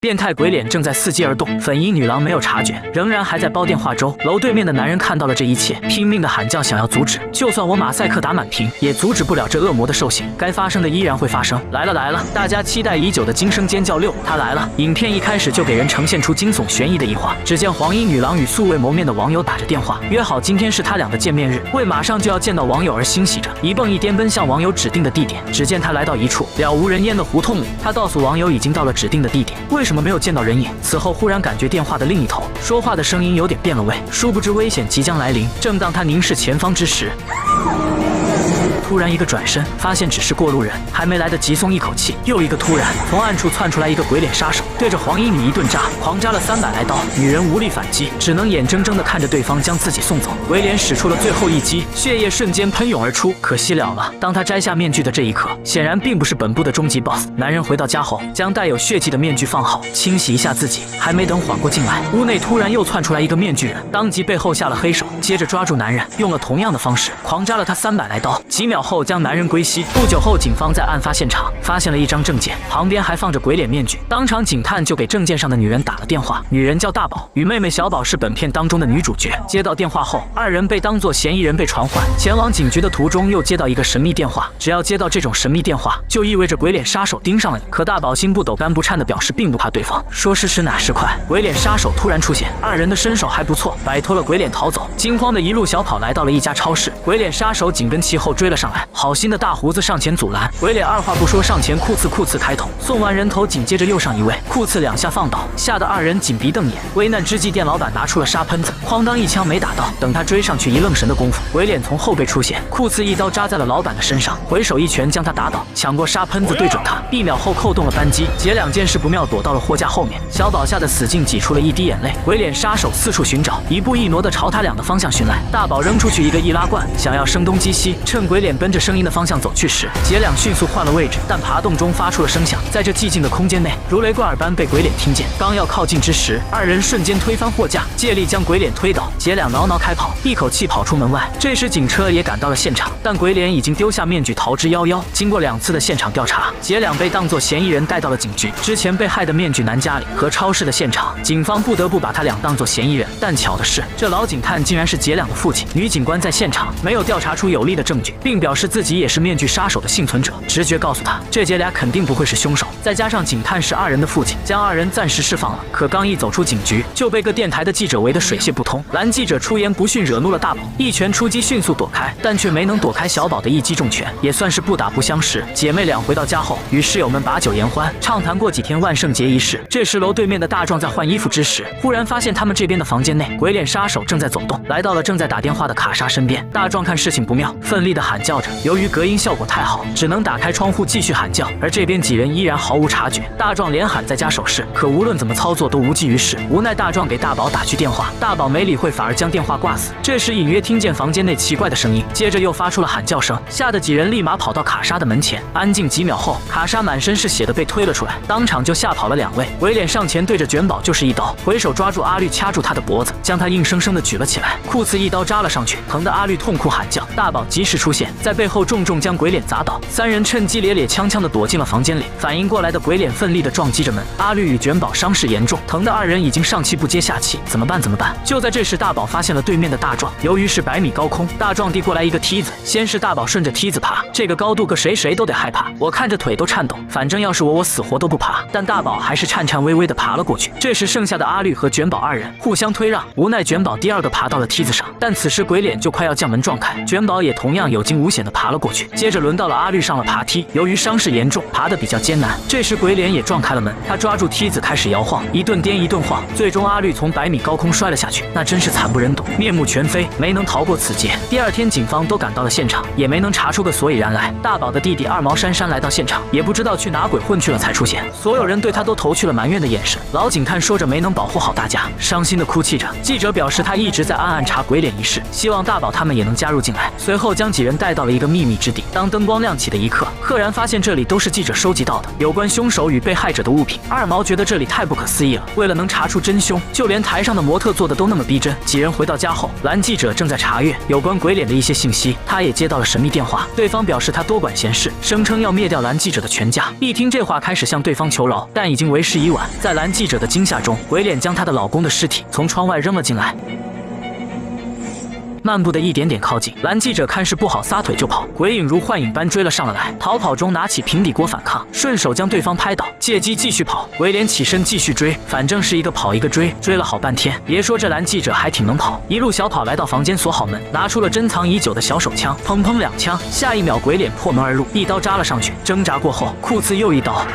变态鬼脸正在伺机而动，粉衣女郎没有察觉，仍然还在煲电话粥。楼对面的男人看到了这一切，拼命的喊叫，想要阻止。就算我马赛克打满屏，也阻止不了这恶魔的兽性。该发生的依然会发生。来了来了，大家期待已久的惊声尖叫6，他来了！影片一开始就给人呈现出惊悚悬疑的一画。只见黄衣女郎与素未谋面的网友打着电话，约好今天是他俩的见面日，为马上就要见到网友而欣喜着，一蹦一颠奔向网友指定的地点。只见他来到一处了无人烟的胡同里，他告诉网友已经到了指定的地点，为什么没有见到人影？此后忽然感觉电话的另一头说话的声音有点变了味，殊不知危险即将来临。正当他凝视前方之时，突然一个转身，发现只是过路人，还没来得及松一口气，又一个突然从暗处窜出来一个鬼脸杀手，对着黄衣女一顿扎，狂扎了300来刀。女人无力反击，只能眼睁睁地看着对方将自己送走。鬼脸使出了最后一击，血液瞬间喷涌而出，可惜了了。当他摘下面具的这一刻，显然并不是本部的终极 BOSS。男人回到家后，将带有血迹的面具放好，清洗一下自己，还没等缓过劲来，屋内突然又窜出来一个面具人，当即背后下了黑手，接着抓住男人，用了同样的方式狂扎了他300来刀，几秒后将男人归西。不久后，警方在案发现场发现了一张证件，旁边还放着鬼脸面具。当场警探就给证件上的女人打了电话，女人叫大宝，与妹妹小宝是本片当中的女主角。接到电话后，二人被当作嫌疑人被传唤，前往警局的途中又接到一个神秘电话，只要接到这种神秘电话，就意味着鬼脸杀手盯上了你。可大宝心不抖肝不颤的表示并不怕对方，说时迟哪时快，鬼脸杀手突然出现，二人的身手还不错，摆脱了鬼脸逃走。惊慌的一路小跑来到了一家超市，鬼脸杀手紧跟其后追了上来，好心的大胡子上前阻拦，鬼脸二话不说上前酷刺开捅，送完人头紧接着又上一位，酷刺2下放倒，吓得二人紧闭瞪眼。危难之际，店老板拿出了沙喷子，哐当一枪没打到，等他追上去一愣神的功夫，鬼脸从后背出现，酷刺一刀扎在了老板的身上，回手一拳将他打倒，抢过沙喷子对准他，1秒后扣动了扳机，姐俩见势不妙躲到了货架后面，小宝吓得死劲挤出了一滴眼泪。鬼脸杀手四处寻找，一步一挪的朝他俩的方向寻来，大宝扔出去一个易拉罐，想要声东击西，趁鬼脸奔着声音的方向走去时，姐俩迅速换了位置，但爬洞中发出了声响，在这寂静的空间内如雷贯耳般被鬼脸听见。刚要靠近之时，二人瞬间推翻货架，借力将鬼脸推倒，姐俩挠挠开跑，一口气跑出门外。这时警车也赶到了现场，但鬼脸已经丢下面具逃之夭夭。经过2次的现场调查，姐俩被当作嫌疑人带到了警局。之前被害的面具男家里和超市的现场，警方不得不把他俩当作嫌疑人。但巧的是，这老警探竟然是姐俩的父亲。女警官在现场没有调查出有力的证据，并表示自己也是面具杀手的幸存者，直觉告诉他这姐俩肯定不会是凶手。再加上警探是二人的父亲，将二人暂时释放了。可刚一走出警局，就被各电台的记者围得水泄不通。蓝记者出言不逊，惹怒了大宝，一拳出击迅速躲开，但却没能躲开小宝的一击重拳，也算是不打不相识。姐妹俩回到家后，与室友们把酒言欢，畅谈过几天万圣节仪式。这时楼对面的大壮在换衣服之时，忽然发现他们这边的房间内鬼脸杀手正在走动，来到了正在打电话的卡莎身边。大壮看事情不妙，奋力的喊叫着，由于隔音效果太好，只能打开窗户继续喊叫，而这边几人依然毫无察觉。大壮连喊在家手势，可无论怎么操作都无济于事。无奈大壮给大宝打去电话，大宝没理会，反而将电话挂死。这时隐约听见房间内奇怪的声音，接着又发出了喊叫声，吓得几人立马跑到卡莎的门前。安静几秒后，卡莎满身是血的被推了出来，当场就吓跑了2位。鬼脸上前对着卷宝就是一刀，回手抓住阿绿，掐住他的脖子，将他硬生生的举了起来。酷刺一刀扎了上去，疼得阿绿痛哭喊叫。大宝及时出现，在背后重重将鬼脸砸倒。3人趁机踉踉跄的躲进了房间里。反应过来的鬼脸奋力的撞击着门，阿绿与卷宝伤势严重，疼得二人已经上气不接下气，怎么办？就在这时，大宝发现了对面的大壮，由于是100米高空，大壮递过来一个梯子，先是大宝顺着梯子爬，这个高度个谁都得害怕，我看着腿都颤抖，反正要是我死活都不爬。但大宝还是颤颤巍巍的爬了过去。这时剩下的阿绿和卷宝二人互相推让，无奈卷宝第2个爬到了梯子上，但此时鬼脸就快要将门撞开，卷宝也同样有惊无险的爬了过去。接着轮到了阿绿上了爬梯，由于伤势严重，爬得比较艰难。这时鬼脸也撞开了门，他抓住梯子开始摇晃，一顿颠一顿晃，最终阿绿从100米高空摔了下去，那真是惨不忍睹，面目全非，没能逃过此劫。第2天警方都赶到了现场，也没能查出个所以然来。大宝的弟弟二毛珊珊来到现场，也不知道去哪鬼混去了才出现，所有人对他都投去了埋怨的眼神。老警探说着没能保护好大家，伤心的哭泣着。记者表示他一直在暗暗查鬼脸一事，希望大宝他们也能加入进来。随后将几人带到到了一个秘密之地。当灯光亮起的一刻，赫然发现这里都是记者收集到的有关凶手与被害者的物品。二毛觉得这里太不可思议了，为了能查出真凶，就连台上的模特做的都那么逼真。几人回到家后，蓝记者正在查阅有关鬼脸的一些信息，他也接到了神秘电话，对方表示他多管闲事，声称要灭掉蓝记者的全家。一听这话，开始向对方求饶，但已经为时已晚。在蓝记者的惊吓中，鬼脸将她的老公的尸体从窗外扔了进来。漫步的一点点靠近，蓝记者看势不好，撒腿就跑，鬼影如幻影般追了上来。逃跑中拿起平底锅反抗，顺手将对方拍倒，借机继续跑。鬼脸起身继续追，反正是一个跑一个追，追了好半天。别说这蓝记者还挺能跑，一路小跑来到房间，锁好门，拿出了珍藏已久的小手枪，砰砰2枪。下一秒，鬼脸破门而入，一刀扎了上去，挣扎过后，酷刺又一刀。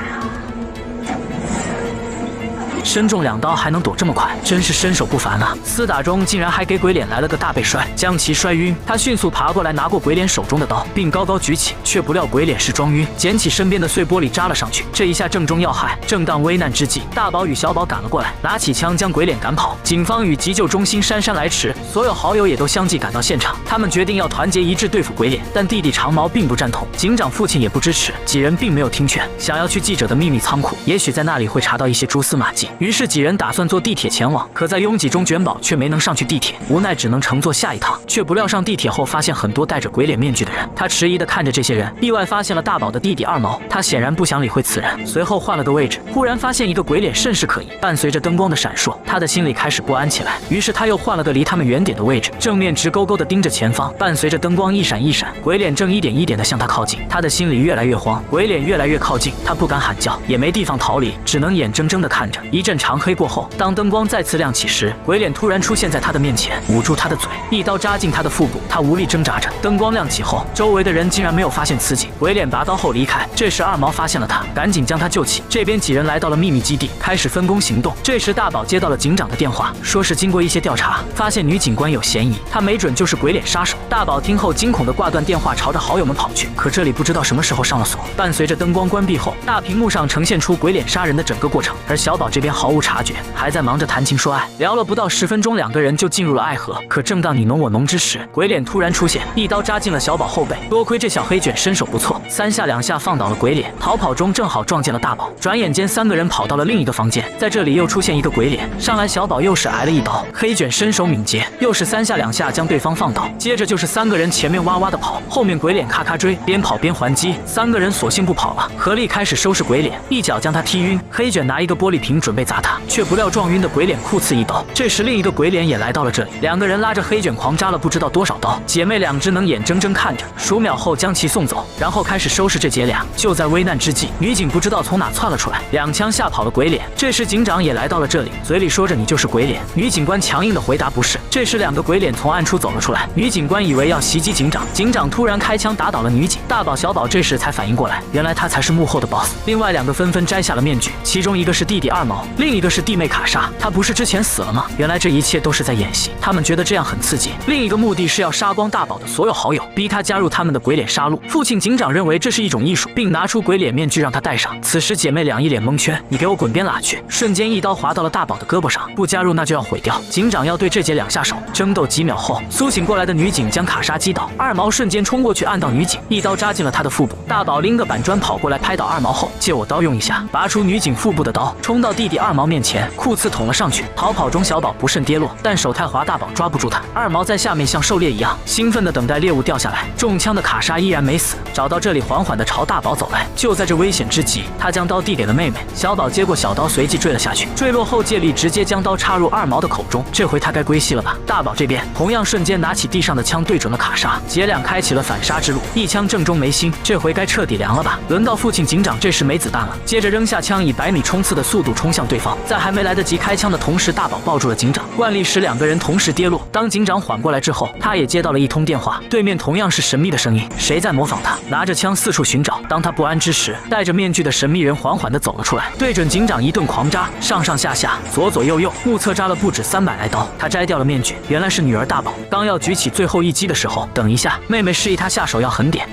身中2刀还能躲这么快，真是身手不凡啊！厮打中竟然还给鬼脸来了个大背摔，将其摔晕。他迅速爬过来，拿过鬼脸手中的刀，并高高举起，却不料鬼脸是装晕，捡起身边的碎玻璃扎了上去。这一下正中要害。正当危难之际，大宝与小宝赶了过来，拿起枪将鬼脸赶跑。警方与急救中心姗姗来迟，所有好友也都相继赶到现场。他们决定要团结一致对付鬼脸，但弟弟长毛并不赞同，警长父亲也不支持。几人并没有听劝，想要去记者的秘密仓库，也许在那里会查到一些蛛丝马迹。于是几人打算坐地铁前往，可在拥挤中，卷宝却没能上去地铁，无奈只能乘坐下一趟。却不料上地铁后，发现很多戴着鬼脸面具的人。他迟疑地看着这些人，意外发现了大宝的弟弟二毛。他显然不想理会此人，随后换了个位置，忽然发现一个鬼脸甚是可疑。伴随着灯光的闪烁，他的心里开始不安起来。于是他又换了个离他们远点的位置，正面直勾勾地盯着前方。伴随着灯光一闪一闪，鬼脸正一点一点地向他靠近。他的心里越来越慌，鬼脸越来越靠近，他不敢喊叫，也没地方逃离，只能眼睁睁地看着。一阵长黑过后，当灯光再次亮起时，鬼脸突然出现在他的面前，捂住他的嘴，一刀扎进他的腹部。他无力挣扎着。灯光亮起后，周围的人竟然没有发现此景。鬼脸拔刀后离开。这时二毛发现了他，赶紧将他救起。这边几人来到了秘密基地，开始分工行动。这时大宝接到了警长的电话，说是经过一些调查，发现女警官有嫌疑，她没准就是鬼脸杀手。大宝听后惊恐地挂断电话，朝着好友们跑去。可这里不知道什么时候上了锁。伴随着灯光关闭后，大屏幕上呈现出鬼脸杀人的整个过程。而小宝这边毫无察觉，还在忙着谈情说爱。聊了不到10分钟，两个人就进入了爱河。可正当你侬我侬之时，鬼脸突然出现，一刀扎进了小宝后背。多亏这小黑卷身手不错，3下2下放倒了鬼脸。逃跑中正好撞见了大宝，转眼间3个人跑到了另一个房间。在这里又出现一个鬼脸，上来小宝又是挨了一刀。黑卷身手敏捷，又是3下2下将对方放倒。接着就是3个人前面哇哇的跑，后面鬼脸咔咔追，边跑边还击。3个人索性不跑了，合力开始收拾鬼脸，一脚将他踢晕。黑卷拿一个玻璃瓶准备砸他，却不料撞晕的鬼脸酷刺一刀。这时另一个鬼脸也来到了这里，两个人拉着黑卷狂扎了不知道多少刀。姐妹两只能眼睁睁看着，数秒后将其送走，然后开始收拾这姐俩。就在危难之际，女警不知道从哪窜了出来，2枪吓跑了鬼脸。这时警长也来到了这里，嘴里说着你就是鬼脸。女警官强硬的回答不是。这时2个鬼脸从暗处走了出来，女警官以为要袭击警长，警长突然开枪打倒了女警。大宝小宝这时才反应过来，原来他才是幕后的 boss。另外2个纷纷摘下了面具，其中一个是弟弟二毛，另一个是弟妹卡莎。他不是之前死了吗？原来这一切都是在演戏，他们觉得这样很刺激。另一个目的是要杀光大宝的所有好友，逼他加入他们的鬼脸杀戮。父亲警长认为这是一种艺术，并拿出鬼脸面具让他戴上。此时姐妹俩一脸蒙圈，你给我滚边拉去！瞬间一刀划到了大宝的胳膊上，不加入那就要毁掉。警长要对这姐俩下手。争斗几秒后，苏醒过来的女警将卡莎击倒，二毛瞬间冲过去按到女警，一刀扎进了她的腹部。大宝拎个板砖跑过来拍倒二毛后，借我刀用一下，拔出女警腹部的刀，冲到弟弟二毛面前，酷刺捅了上去。逃跑中小宝不慎跌落，但手太滑，大宝抓不住他。二毛在下面像狩猎一样，兴奋地等待猎物掉下来。中枪的卡莎依然没死，找到这里缓缓地朝大宝走来。就在这危险之际，他将刀递给了妹妹，小宝接过小刀，随即坠了下去。坠落后，借力直接将刀插入二毛的口中，这回他该归西了吧？大宝这边同样瞬间拿起地上的枪对准了卡莎，姐俩开启了反杀之路，一枪正中眉心，这回该彻底凉了吧？轮到父亲警长，这时没子弹了，接着扔下枪，以100米冲刺的速度冲向对方。在还没来得及开枪的同时，大宝抱住了警长，惯例使2个人同时跌落。当警长缓过来之后，他也接到了一通电话，对面同样是神秘的声音，谁在模仿他？拿着枪四处寻找。当他不安之时，戴着面具的神秘人缓缓地走了出来，对准警长一顿狂扎，上上下下，左左右右，目测扎了不止300来刀。他摘掉了面具，原来是女儿大宝。刚要举起最后一击的时候，等一下，妹妹示意他下手要狠点。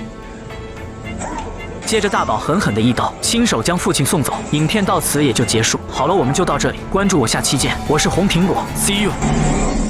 接着大宝狠狠的一刀，亲手将父亲送走。影片到此也就结束。好了，我们就到这里，关注我，下期见。我是红苹果 ，See you。